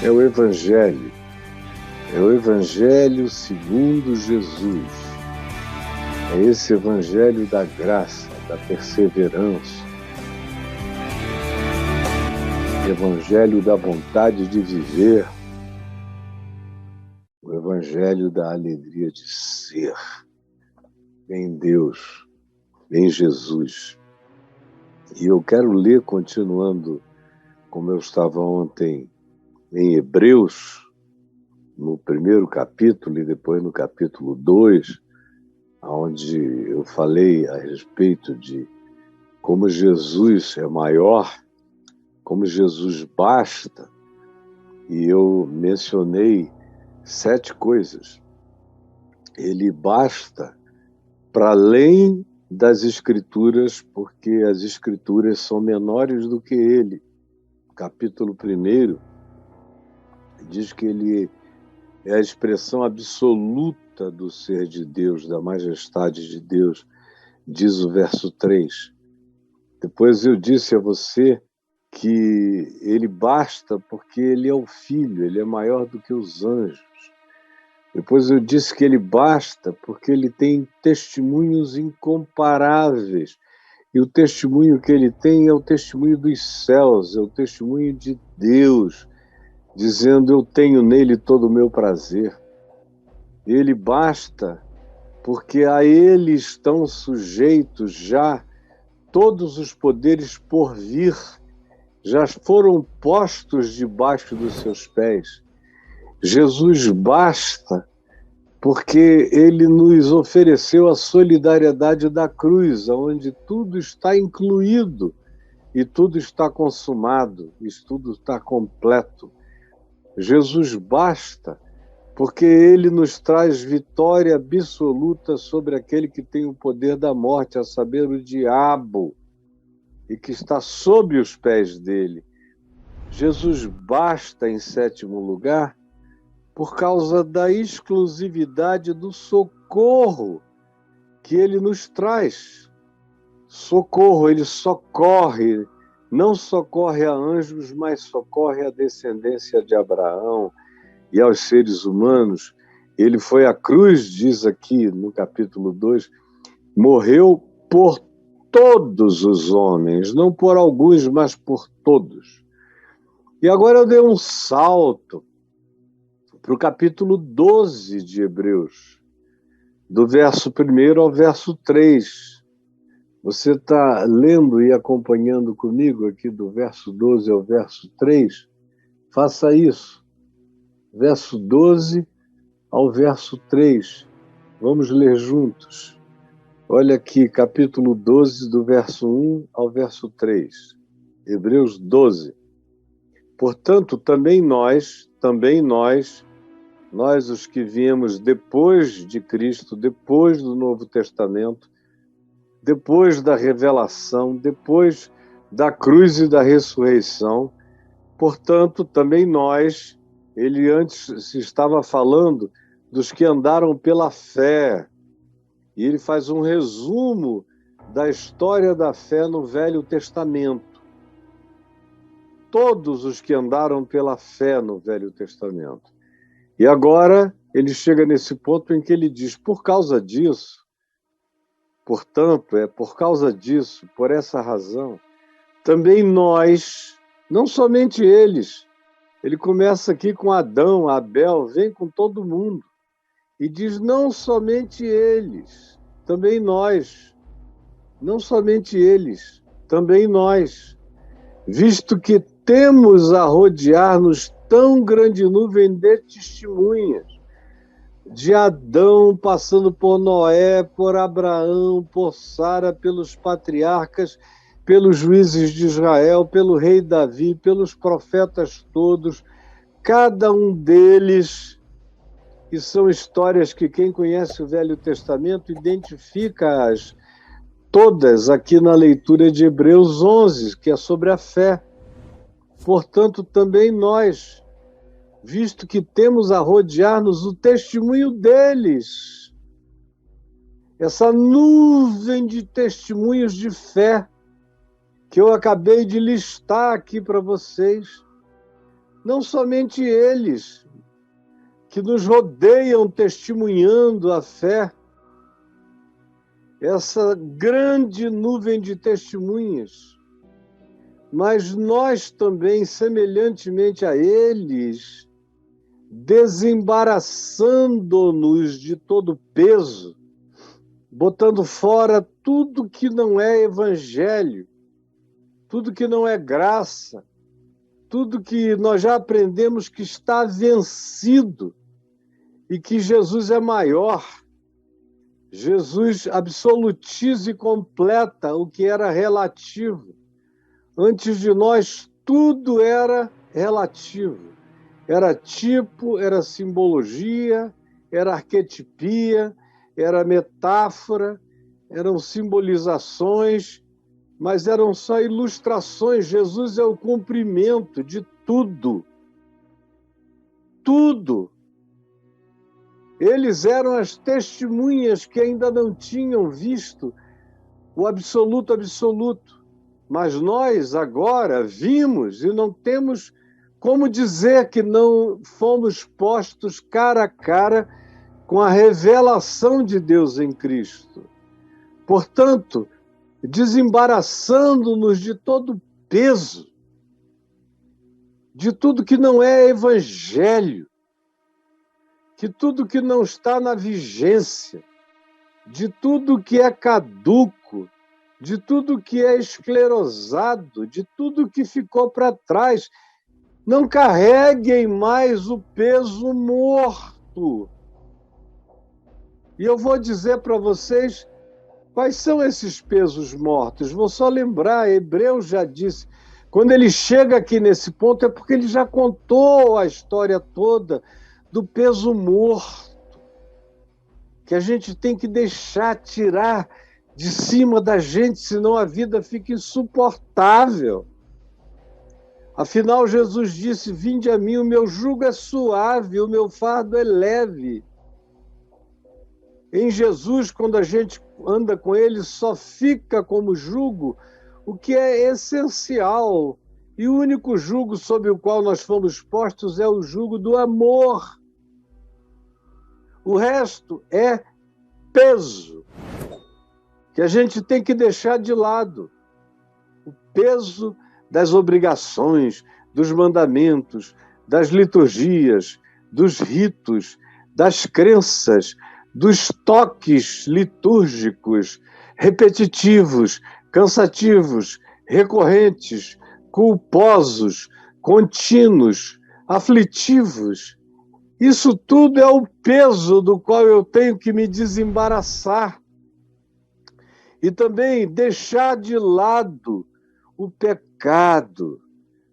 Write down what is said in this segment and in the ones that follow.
é o Evangelho segundo Jesus. É esse Evangelho da graça, da perseverança, Evangelho da vontade de viver, o Evangelho da alegria de ser, em Deus, em Jesus. E eu quero ler, continuando como eu estava ontem, em Hebreus, no primeiro capítulo e depois no capítulo 2, onde eu falei a respeito de como Jesus é maior, como Jesus basta, e eu mencionei 7 coisas. Ele basta para além das Escrituras, porque as Escrituras são menores do que ele. Capítulo 1 diz que ele é a expressão absoluta do ser de Deus, da majestade de Deus, diz o verso 3. Depois eu disse a você que ele basta porque ele é o Filho, ele é maior do que os anjos. Depois eu disse que ele basta porque ele tem testemunhos incomparáveis. E o testemunho que ele tem é o testemunho dos céus, é o testemunho de Deus, dizendo: eu tenho nele todo o meu prazer. Ele basta porque a ele estão sujeitos já todos os poderes por vir, já foram postos debaixo dos seus pés. Jesus basta porque ele nos ofereceu a solidariedade da cruz, onde tudo está incluído e tudo está consumado, e tudo está completo. Jesus basta porque ele nos traz vitória absoluta sobre aquele que tem o poder da morte, a saber, o diabo, e que está sob os pés dele. Jesus basta, em 7º lugar, por causa da exclusividade do socorro que ele nos traz. Socorro, ele socorre, não socorre a anjos, mas socorre a descendência de Abraão e aos seres humanos. Ele foi à cruz, diz aqui no capítulo 2, morreu por todos os homens, não por alguns, mas por todos. E agora eu dei um salto para o capítulo 12 de Hebreus, do verso 1 ao verso 3. Você está lendo e acompanhando comigo aqui do verso 12 ao verso 3? Faça isso. Verso 12 ao verso 3. Vamos ler juntos. Olha aqui, capítulo 12, do verso 1 ao verso 3. Hebreus 12. Portanto, também nós os que viemos depois de Cristo, depois do Novo Testamento, depois da revelação, depois da cruz e da ressurreição, portanto, também nós, ele antes se estava falando dos que andaram pela fé, e ele faz um resumo da história da fé no Velho Testamento. Todos os que andaram pela fé no Velho Testamento. E agora ele chega nesse ponto em que ele diz: por causa disso, portanto, por causa disso, por essa razão, também nós, não somente eles, ele começa aqui com Adão, Abel, vem com todo mundo, e diz: não somente eles, também nós, não somente eles, também nós, visto que temos a rodear-nos tão grande nuvem de testemunhas, de Adão, passando por Noé, por Abraão, por Sara, pelos patriarcas, pelos juízes de Israel, pelo rei Davi, pelos profetas todos, cada um deles, e são histórias que quem conhece o Velho Testamento identifica-as todas aqui na leitura de Hebreus 11, que é sobre a fé. Portanto, também nós, visto que temos a rodear-nos o testemunho deles, essa nuvem de testemunhos de fé que eu acabei de listar aqui para vocês, não somente eles, que nos rodeiam testemunhando a fé, essa grande nuvem de testemunhas, mas nós também, semelhantemente a eles, desembaraçando-nos de todo peso, botando fora tudo que não é evangelho, tudo que não é graça, tudo que nós já aprendemos que está vencido e que Jesus é maior. Jesus absolutiza e completa o que era relativo. Antes de nós, tudo era relativo. Era tipo, era simbologia, era arquetipia, era metáfora, eram simbolizações, mas eram só ilustrações. Jesus é o cumprimento de tudo. Tudo. Eles eram as testemunhas que ainda não tinham visto o absoluto absoluto. Mas nós agora vimos e não temos como dizer que não fomos postos cara a cara com a revelação de Deus em Cristo. Portanto, desembaraçando-nos de todo peso, de tudo que não é evangelho, de tudo que não está na vigência, de tudo que é caduco, de tudo que é esclerosado, de tudo que ficou para trás. Não carreguem mais o peso morto. E eu vou dizer para vocês quais são esses pesos mortos. Vou só lembrar, Hebreus já disse, quando ele chega aqui nesse ponto é porque ele já contou a história toda do peso morto, que a gente tem que deixar tirar de cima da gente, senão a vida fica insuportável. Afinal, Jesus disse, vinde a mim, o meu jugo é suave, o meu fardo é leve. Em Jesus, quando a gente anda com ele, só fica como jugo o que é essencial. E o único jugo sob o qual nós fomos postos é o jugo do amor. O resto é peso, que a gente tem que deixar de lado. O peso das obrigações, dos mandamentos, das liturgias, dos ritos, das crenças, dos toques litúrgicos, repetitivos, cansativos, recorrentes, culposos, contínuos, aflitivos. Isso tudo é o peso do qual eu tenho que me desembaraçar. E também deixar de lado o pecado,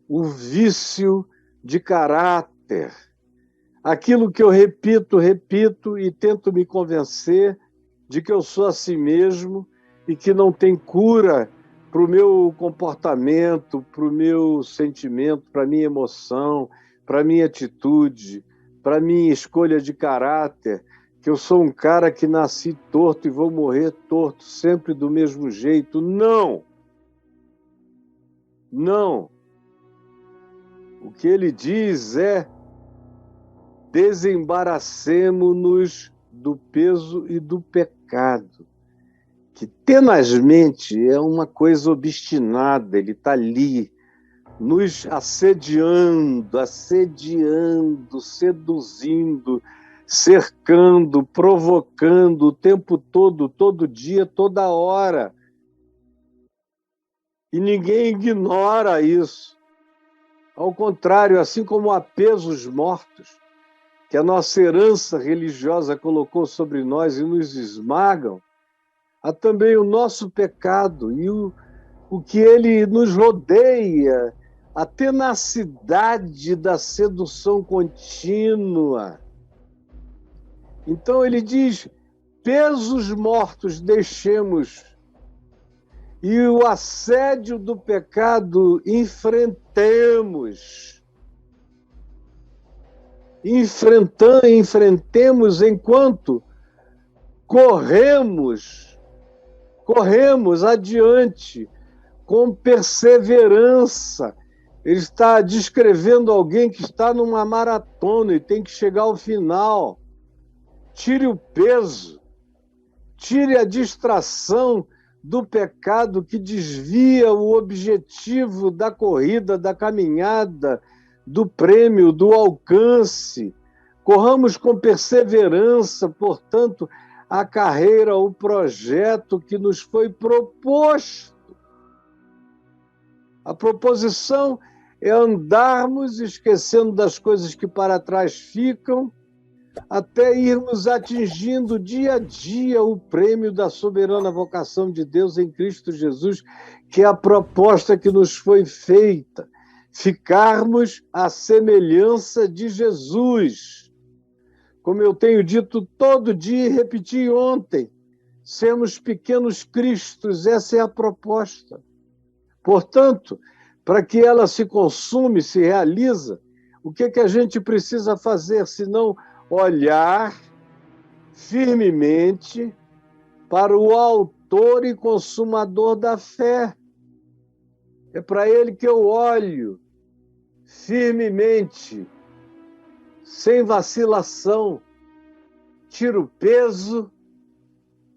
o vício de caráter. Aquilo que eu repito e tento me convencer de que eu sou assim mesmo e que não tem cura para o meu comportamento, para o meu sentimento, para a minha emoção, para a minha atitude, para a minha escolha de caráter, que eu sou um cara que nasci torto e vou morrer torto, sempre do mesmo jeito. Não! Não! O que ele diz é desembaracemo-nos do peso e do pecado, que tenazmente é uma coisa obstinada, ele está ali, nos assediando, seduzindo, cercando, provocando o tempo todo, todo dia, toda hora. E ninguém ignora isso. Ao contrário, assim como há pesos mortos, que a nossa herança religiosa colocou sobre nós e nos esmagam, há também o nosso pecado e o que ele nos rodeia, a tenacidade da sedução contínua. Então ele diz, pesos mortos deixemos e o assédio do pecado enfrentemos. Enfrentemos enquanto corremos adiante com perseverança, Ele está descrevendo alguém que está numa maratona e tem que chegar ao final. Tire o peso, tire a distração do pecado que desvia o objetivo da corrida, da caminhada, do prêmio, do alcance. Corramos com perseverança, portanto, a carreira, o projeto que nos foi proposto. A proposição é andarmos esquecendo das coisas que para trás ficam, até irmos atingindo dia a dia o prêmio da soberana vocação de Deus em Cristo Jesus, que é a proposta que nos foi feita, ficarmos à semelhança de Jesus. Como eu tenho dito todo dia e repeti ontem, sermos pequenos cristos, essa é a proposta. Portanto, para que ela se consume, se realiza, o que a gente precisa fazer, senão olhar firmemente para o autor e consumador da fé. É para ele que eu olho firmemente, sem vacilação, tiro o peso,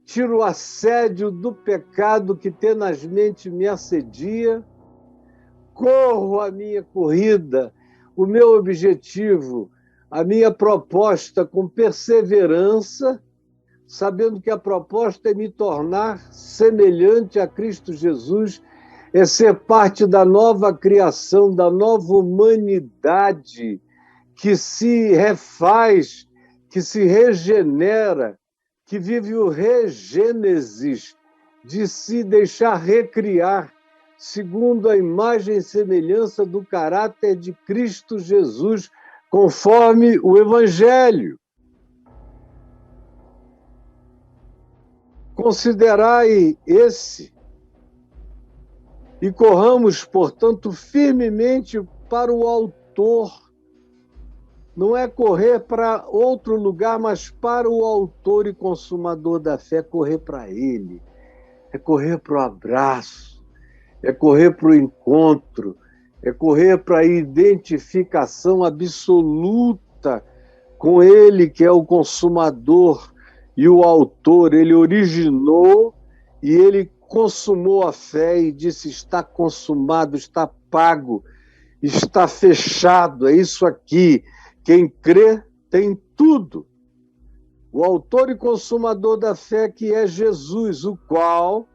tiro o assédio do pecado que tenazmente me assedia, corro a minha corrida, o meu objetivo, a minha proposta com perseverança, sabendo que a proposta é me tornar semelhante a Cristo Jesus, é ser parte da nova criação, da nova humanidade que se refaz, que se regenera, que vive o regênesis de se deixar recriar, segundo a imagem e semelhança do caráter de Cristo Jesus, conforme o Evangelho. Considerai esse e corramos, portanto, firmemente para o autor. Não é correr para outro lugar, mas para o autor e consumador da fé, correr para ele. É correr para o abraço, é correr para o encontro, é correr para a identificação absoluta com ele, que é o consumador e o autor. Ele originou e ele consumou a fé e disse: está consumado, está pago, está fechado, é isso aqui. Quem crê tem tudo. O autor e consumador da fé, que é Jesus, o qual,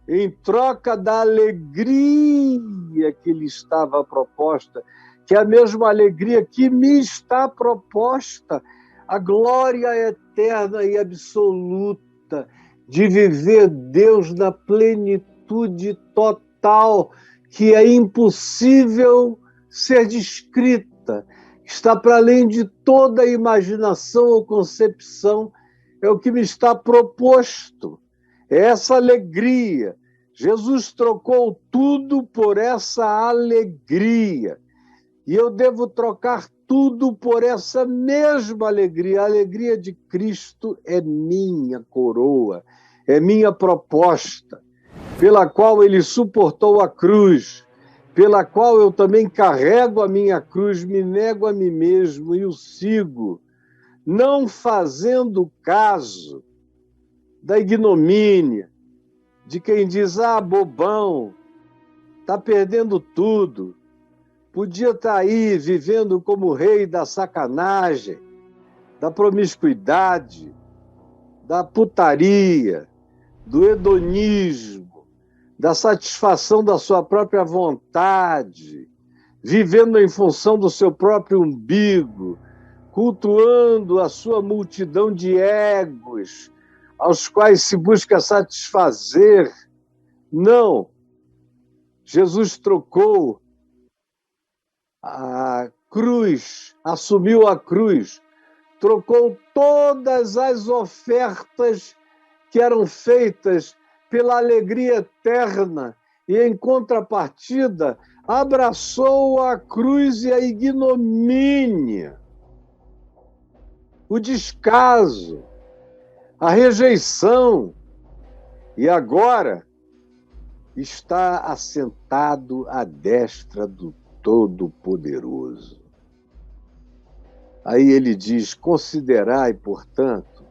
em troca da alegria que lhe estava proposta, que é a mesma alegria que me está proposta, a glória eterna e absoluta de viver Deus na plenitude total, que é impossível ser descrita, está para além de toda imaginação ou concepção, é o que me está proposto. É essa alegria. Jesus trocou tudo por essa alegria. E eu devo trocar tudo por essa mesma alegria. A alegria de Cristo é minha coroa, é minha proposta, pela qual ele suportou a cruz, pela qual eu também carrego a minha cruz, me nego a mim mesmo e o sigo, não fazendo caso da ignomínia, de quem diz: ah, bobão, está perdendo tudo, podia estar aí vivendo como rei da sacanagem, da promiscuidade, da putaria, do hedonismo, da satisfação da sua própria vontade, vivendo em função do seu próprio umbigo, cultuando a sua multidão de egos, aos quais se busca satisfazer. Não. Jesus trocou a cruz, assumiu a cruz, trocou todas as ofertas que eram feitas pela alegria eterna e, em contrapartida, abraçou a cruz e a ignomínia, o descaso, a rejeição. E agora, está assentado à destra do Todo-Poderoso. Aí ele diz: considerai, portanto,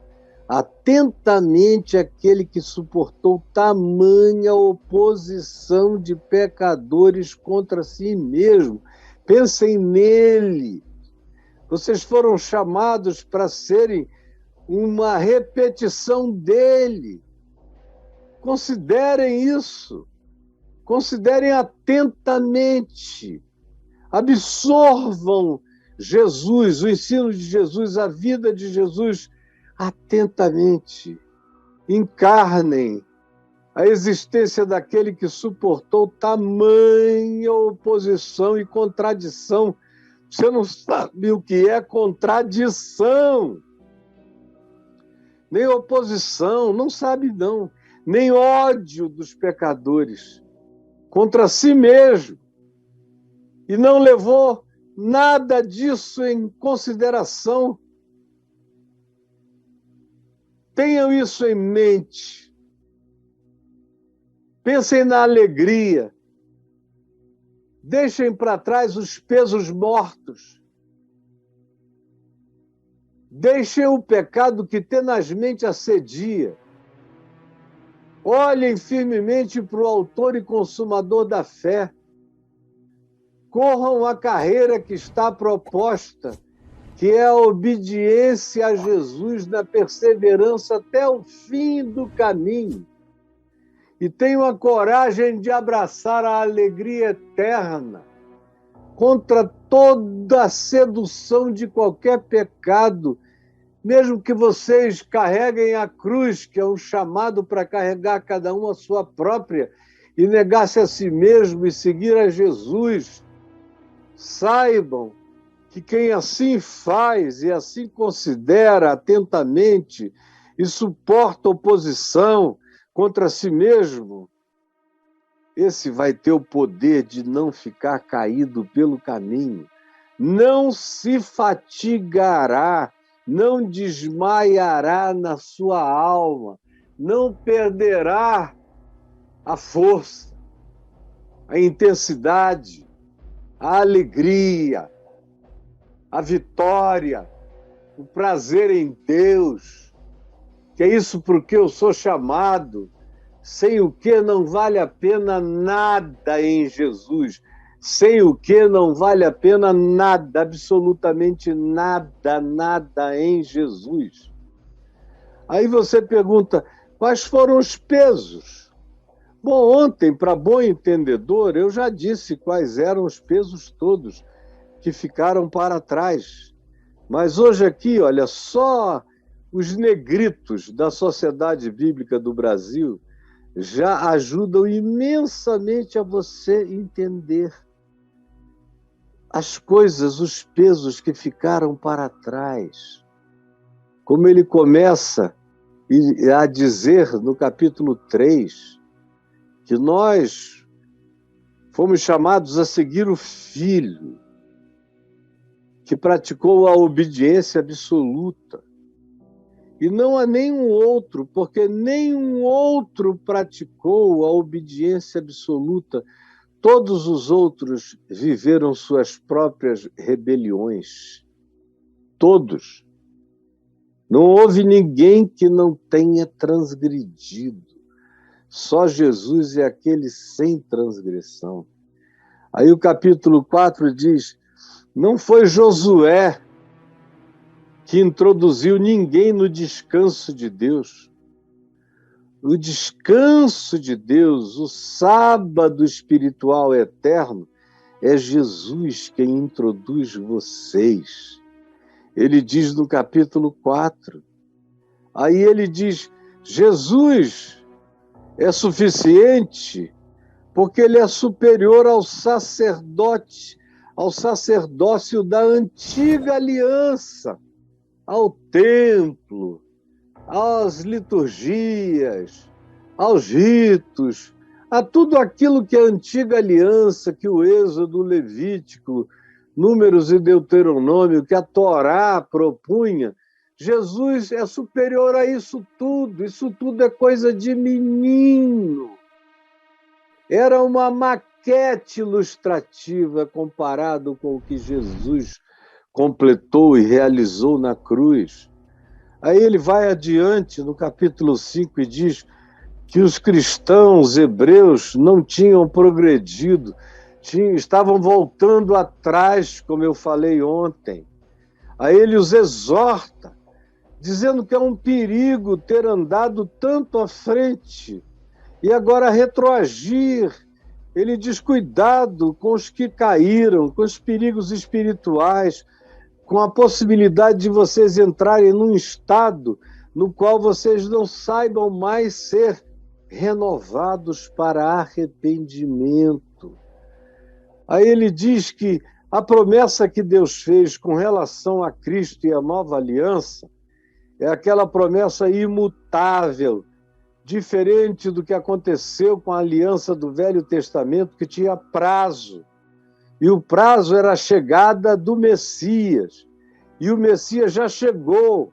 atentamente aquele que suportou tamanha oposição de pecadores contra si mesmo. Pensem nele. Vocês foram chamados para serem uma repetição dele. Considerem isso. Considerem atentamente. Absorvam Jesus, o ensino de Jesus, a vida de Jesus, atentamente. Encarnem a existência daquele que suportou tamanha oposição e contradição. Você não sabe o que é contradição, nem oposição, não sabe não, nem ódio dos pecadores contra si mesmo. E não levou nada disso em consideração. Tenham isso em mente. Pensem na alegria. Deixem para trás os pesos mortos. Deixem o pecado que tenazmente assedia. Olhem firmemente para o autor e consumador da fé. Corram a carreira que está proposta, que é a obediência a Jesus na perseverança até o fim do caminho. E tenham a coragem de abraçar a alegria eterna contra toda a sedução de qualquer pecado, mesmo que vocês carreguem a cruz, que é um chamado para carregar cada um a sua própria, e negar-se a si mesmo e seguir a Jesus. Saibam que quem assim faz e assim considera atentamente e suporta oposição contra si mesmo, esse vai ter o poder de não ficar caído pelo caminho, não se fatigará, não desmaiará na sua alma, não perderá a força, a intensidade, a alegria, a vitória, o prazer em Deus, que é isso porque eu sou chamado, sem o que não vale a pena nada em Jesus, sem o que não vale a pena nada, absolutamente nada, nada em Jesus. Aí você pergunta, quais foram os pesos? Bom, ontem, para bom entendedor, eu já disse quais eram os pesos todos que ficaram para trás. Mas hoje aqui, olha, só os negritos da Sociedade Bíblica do Brasil já ajudam imensamente a você entender as coisas, os pesos que ficaram para trás. Como ele começa a dizer no capítulo 3, que nós fomos chamados a seguir o Filho, que praticou a obediência absoluta. E não há nenhum outro, porque nenhum outro praticou a obediência absoluta. Todos os outros viveram suas próprias rebeliões. Todos. Não houve ninguém que não tenha transgredido. Só Jesus é aquele sem transgressão. Aí o capítulo 4 diz, não foi Josué que introduziu ninguém no descanso de Deus. O descanso de Deus, o sábado espiritual eterno, é Jesus quem introduz vocês. Ele diz no capítulo 4. Aí ele diz, Jesus é suficiente porque ele é superior ao sacerdote, ao sacerdócio da antiga aliança, ao templo, às liturgias, aos ritos, a tudo aquilo que é a antiga aliança, que o Êxodo, o Levítico, Números e Deuteronômio, que a Torá propunha. Jesus é superior a isso tudo é coisa de menino. Era uma maquete ilustrativa comparado com o que Jesus completou e realizou na cruz. Aí ele vai adiante no capítulo 5 e diz que os cristãos hebreus não tinham progredido, estavam voltando atrás, como eu falei ontem. Aí ele os exorta, dizendo que é um perigo ter andado tanto à frente e agora retroagir. Ele diz: cuidado com os que caíram, com os perigos espirituais, com a possibilidade de vocês entrarem num estado no qual vocês não saibam mais ser renovados para arrependimento. Aí ele diz que a promessa que Deus fez com relação a Cristo e a nova aliança é aquela promessa imutável, diferente do que aconteceu com a aliança do Velho Testamento, que tinha prazo. E o prazo era a chegada do Messias. E o Messias já chegou.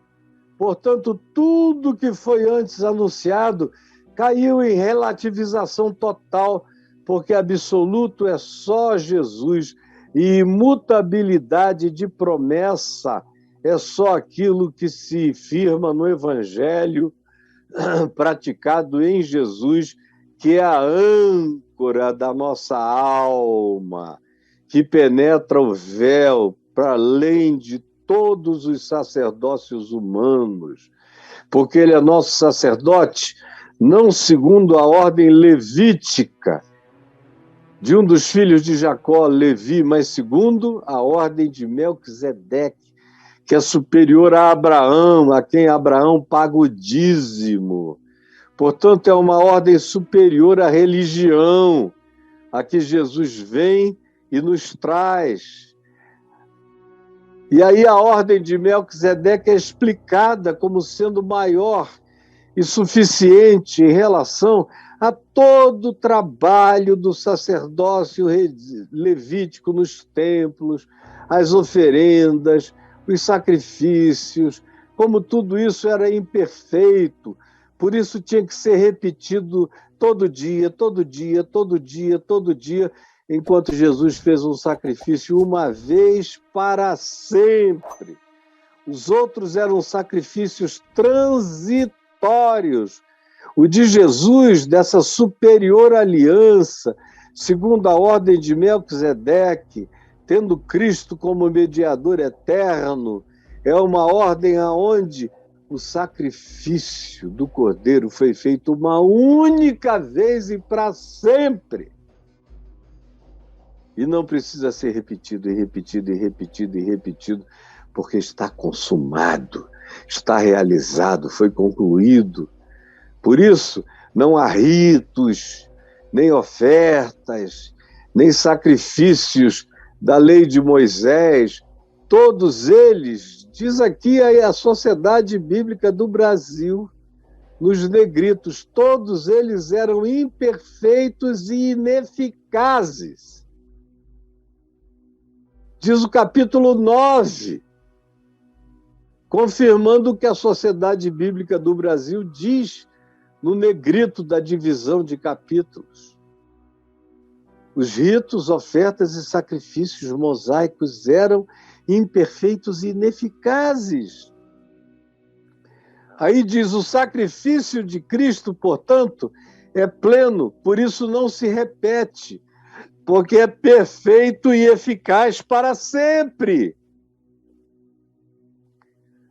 Portanto, tudo que foi antes anunciado caiu em relativização total, porque absoluto é só Jesus. E imutabilidade de promessa é só aquilo que se firma no Evangelho praticado em Jesus, que é a âncora da nossa alma, que penetra o véu para além de todos os sacerdócios humanos, porque ele é nosso sacerdote, não segundo a ordem levítica de um dos filhos de Jacó, Levi, mas segundo a ordem de Melquisedeque, que é superior a Abraão, a quem Abraão paga o dízimo. Portanto, é uma ordem superior à religião, a que Jesus vem e nos traz. E aí a ordem de Melquisedeque é explicada como sendo maior e suficiente em relação a todo o trabalho do sacerdócio levítico nos templos, as oferendas, os sacrifícios, como tudo isso era imperfeito, por isso tinha que ser repetido todo dia, todo dia, todo dia, todo dia, enquanto Jesus fez um sacrifício uma vez para sempre. Os outros eram sacrifícios transitórios. O de Jesus, dessa superior aliança, segundo a ordem de Melquisedeque, tendo Cristo como mediador eterno, é uma ordem aonde o sacrifício do Cordeiro foi feito uma única vez e para sempre. E não precisa ser repetido, e repetido, e repetido, e repetido, porque está consumado, está realizado, foi concluído. Por isso, não há ritos, nem ofertas, nem sacrifícios da lei de Moisés. Todos eles, diz aqui a Sociedade Bíblica do Brasil, nos negritos, todos eles eram imperfeitos e ineficazes. Diz o capítulo 9, confirmando o que a Sociedade Bíblica do Brasil diz no negrito da divisão de capítulos. Os ritos, ofertas e sacrifícios mosaicos eram imperfeitos e ineficazes. Aí diz: o sacrifício de Cristo, portanto, é pleno, por isso não se repete, porque é perfeito e eficaz para sempre.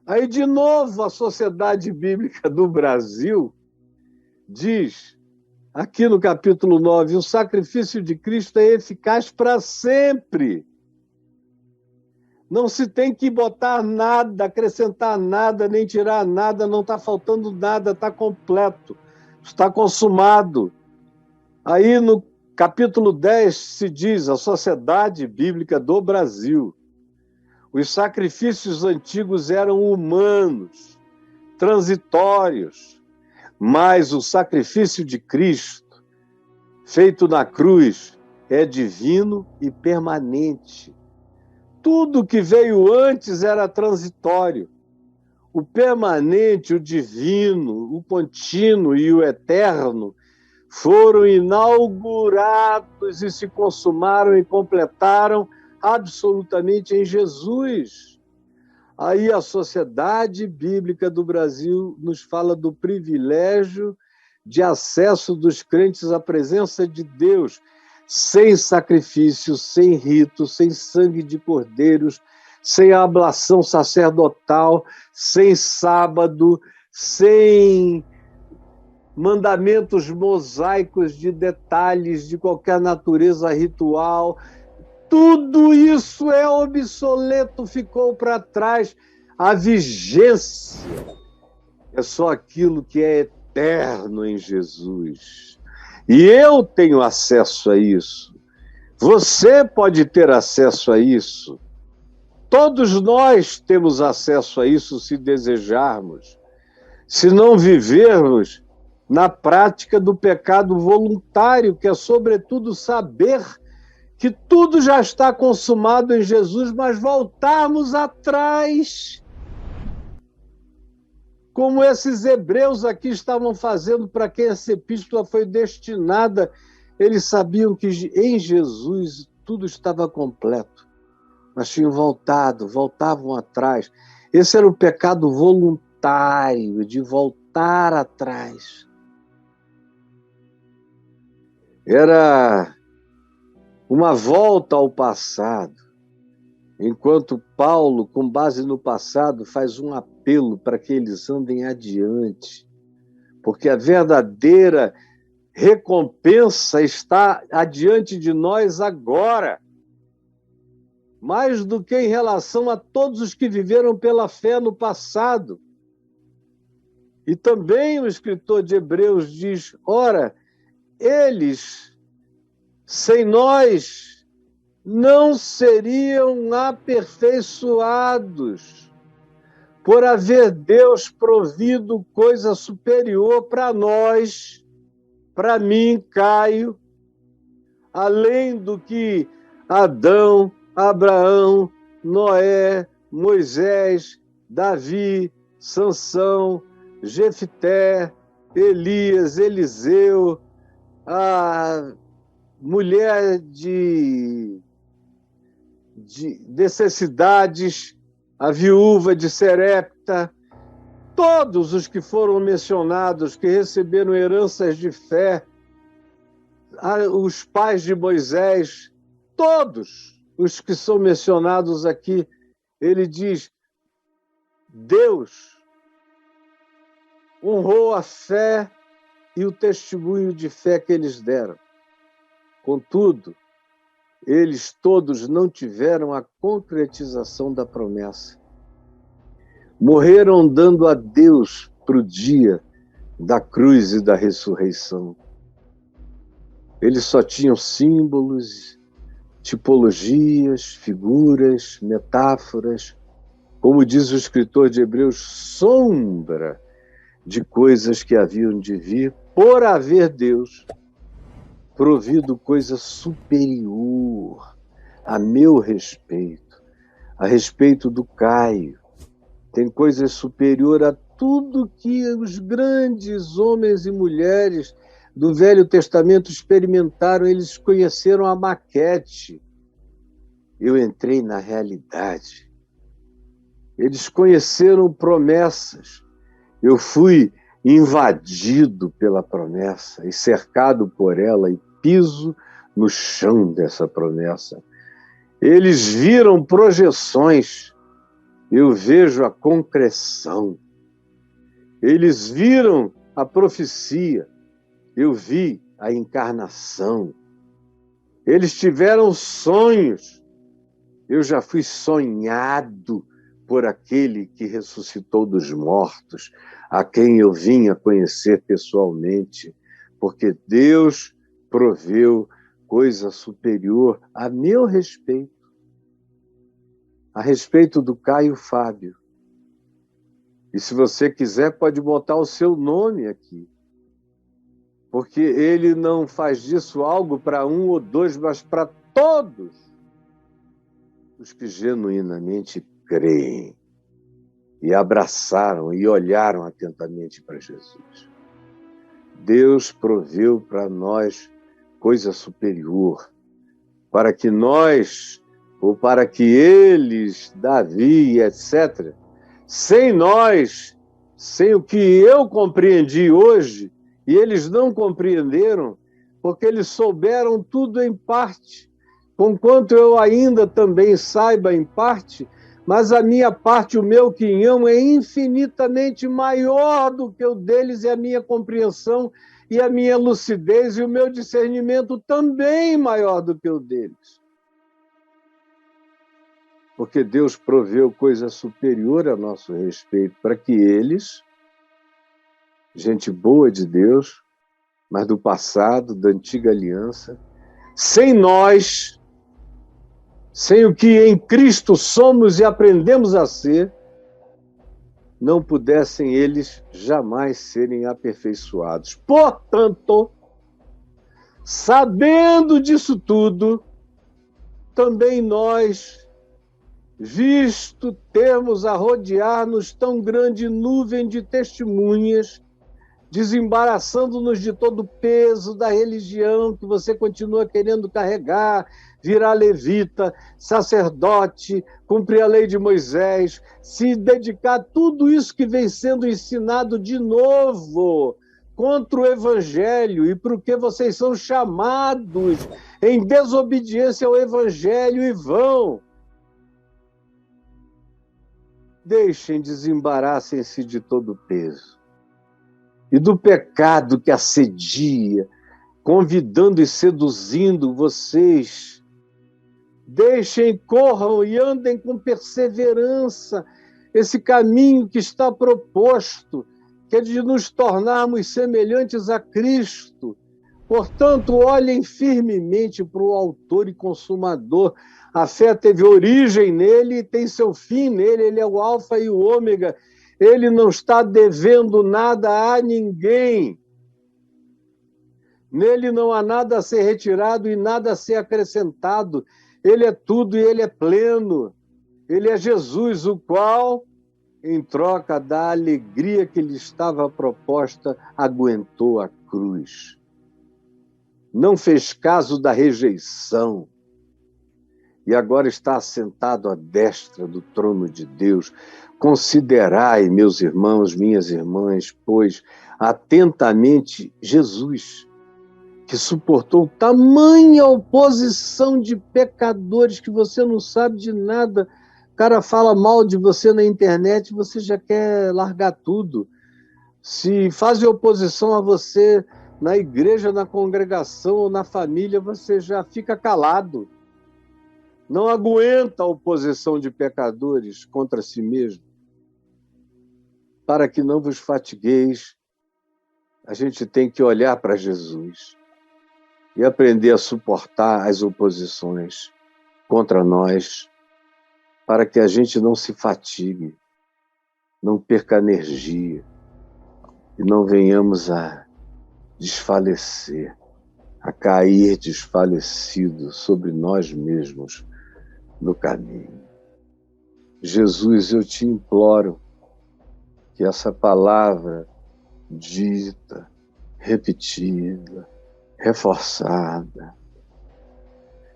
Aí, de novo, a Sociedade Bíblica do Brasil diz, aqui no capítulo 9, o sacrifício de Cristo é eficaz para sempre. Não se tem que botar nada, acrescentar nada, nem tirar nada, não está faltando nada, está completo, está consumado. Aí no capítulo 10 se diz, a Sociedade Bíblica do Brasil, os sacrifícios antigos eram humanos, transitórios, mas o sacrifício de Cristo, feito na cruz, é divino e permanente. Tudo que veio antes era transitório. O permanente, o divino, o contínuo e o eterno foram inaugurados e se consumaram e completaram absolutamente em Jesus. Aí a Sociedade Bíblica do Brasil nos fala do privilégio de acesso dos crentes à presença de Deus, sem sacrifício, sem rito, sem sangue de cordeiros, sem ablação sacerdotal, sem sábado, sem mandamentos mosaicos de detalhes de qualquer natureza ritual. Tudo isso é obsoleto, ficou para trás. A vigência é só aquilo que é eterno em Jesus. E eu tenho acesso a isso. Você pode ter acesso a isso. Todos nós temos acesso a isso se desejarmos. Se não vivermos na prática do pecado voluntário, que é, sobretudo, saber que tudo já está consumado em Jesus, mas voltarmos atrás, como esses hebreus aqui estavam fazendo, para quem essa epístola foi destinada. Eles sabiam que em Jesus tudo estava completo, mas tinham voltavam atrás. Esse era o pecado voluntário, de voltar atrás. Era uma volta ao passado, enquanto Paulo, com base no passado, faz um apelo para que eles andem adiante, porque a verdadeira recompensa está adiante de nós agora, mais do que em relação a todos os que viveram pela fé no passado. E também o escritor de Hebreus diz: ora, eles, sem nós, não seriam aperfeiçoados, por haver Deus provido coisa superior para nós, para mim, Caio, além do que Adão, Abraão, Noé, Moisés, Davi, Sansão, Jefté, Elias, Eliseu, a mulher de necessidades, a viúva de Serepta, todos os que foram mencionados, que receberam heranças de fé, os pais de Moisés, todos os que são mencionados aqui, ele diz: Deus honrou a fé e o testemunho de fé que eles deram. Contudo, eles todos não tiveram a concretização da promessa. Morreram dando a Deus para o dia da cruz e da ressurreição. Eles só tinham símbolos, tipologias, figuras, metáforas, como diz o escritor de Hebreus, sombra de coisas que haviam de vir, por haver Deus provido coisa superior a meu respeito, a respeito do Caio. Tem coisa superior a tudo que os grandes homens e mulheres do Velho Testamento experimentaram. Eles conheceram a maquete. Eu entrei na realidade. Eles conheceram promessas. Eu fui invadido pela promessa e cercado por ela e piso no chão dessa promessa. Eles viram projeções. Eu vejo a concreção. Eles viram a profecia. Eu vi a encarnação. Eles tiveram sonhos. Eu já fui sonhado por aquele que ressuscitou dos mortos, a quem eu vim a conhecer pessoalmente, porque Deus proveu coisa superior a meu respeito, a respeito do Caio Fábio. E se você quiser, pode botar o seu nome aqui, porque ele não faz disso algo para um ou dois, mas para todos os que genuinamente creem e abraçaram e olharam atentamente para Jesus. Deus proveu para nós coisa superior, para que nós, ou para que eles, Davi, etc., sem nós, sem o que eu compreendi hoje, e eles não compreenderam, porque eles souberam tudo em parte, conquanto eu ainda também saiba em parte, mas a minha parte, o meu quinhão, é infinitamente maior do que o deles, e a minha compreensão, e a minha lucidez, e o meu discernimento também maior do que o deles. Porque Deus proveu coisa superior a nosso respeito, para que eles, gente boa de Deus, mas do passado, da antiga aliança, sem nós, sem o que em Cristo somos e aprendemos a ser, não pudessem eles jamais serem aperfeiçoados. Portanto, sabendo disso tudo, também nós, visto termos a rodear-nos tão grande nuvem de testemunhas, desembaraçando-nos de todo o peso da religião que você continua querendo carregar, virar levita, sacerdote, cumprir a lei de Moisés, se dedicar a tudo isso que vem sendo ensinado de novo contra o Evangelho e para o que vocês são chamados em desobediência ao Evangelho e vão. Deixem, desembaraçem-se de todo o peso e do pecado que assedia, convidando e seduzindo vocês. Deixem, corram e andem com perseverança esse caminho que está proposto, que é de nos tornarmos semelhantes a Cristo. Portanto, olhem firmemente para o autor e consumador. A fé teve origem nele e tem seu fim nele. Ele é o alfa e o ômega. Ele não está devendo nada a ninguém. Nele não há nada a ser retirado e nada a ser acrescentado. Ele é tudo e ele é pleno. Ele é Jesus, o qual, em troca da alegria que lhe estava proposta, aguentou a cruz. Não fez caso da rejeição. E agora está assentado à destra do trono de Deus. Considerai, meus irmãos, minhas irmãs, pois, atentamente Jesus, que suportou tamanha oposição de pecadores que você não sabe de nada. O cara fala mal de você na internet, você já quer largar tudo. Se fazem oposição a você na igreja, na congregação ou na família, você já fica calado. Não aguenta a oposição de pecadores contra si mesmo. Para que não vos fatigueis, a gente tem que olhar para Jesus e aprender a suportar as oposições contra nós, para que a gente não se fatigue, não perca energia e não venhamos a desfalecer, a cair desfalecido sobre nós mesmos no caminho. Jesus, eu te imploro que essa palavra dita, repetida, reforçada,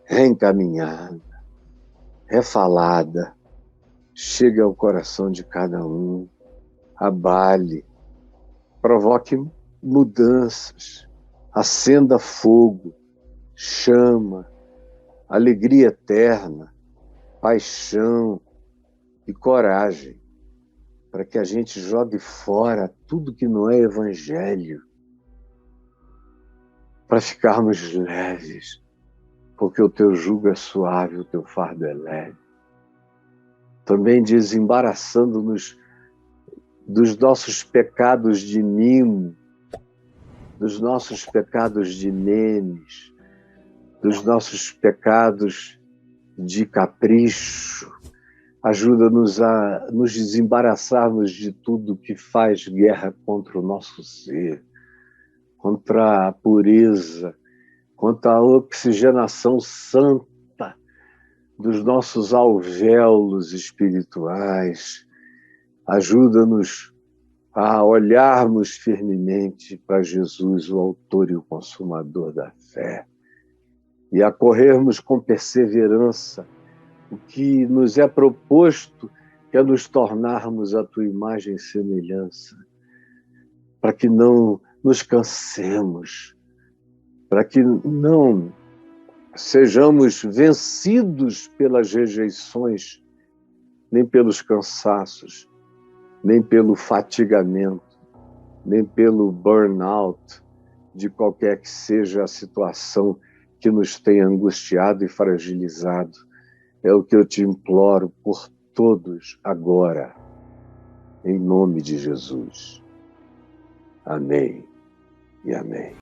reencaminhada, refalada, chegue ao coração de cada um, abale, provoque mudanças, acenda fogo, chama, alegria eterna, paixão e coragem, para que a gente jogue fora tudo que não é evangelho, para ficarmos leves, porque o teu jugo é suave, o teu fardo é leve. Também desembaraçando-nos dos nossos pecados de mimo, dos nossos pecados de memes, dos nossos pecados de capricho. Ajuda-nos a nos desembaraçarmos de tudo que faz guerra contra o nosso ser, contra a pureza, contra a oxigenação santa dos nossos alvéolos espirituais. Ajuda-nos a olharmos firmemente para Jesus, o autor e o consumador da fé, e a corrermos com perseverança o que nos é proposto, que é nos tornarmos a tua imagem e semelhança, para que não nos cansemos, para que não sejamos vencidos pelas rejeições, nem pelos cansaços, nem pelo fatigamento, nem pelo burnout, de qualquer que seja a situação que nos tenha angustiado e fragilizado. É o que eu te imploro por todos agora, em nome de Jesus. Amém e amém.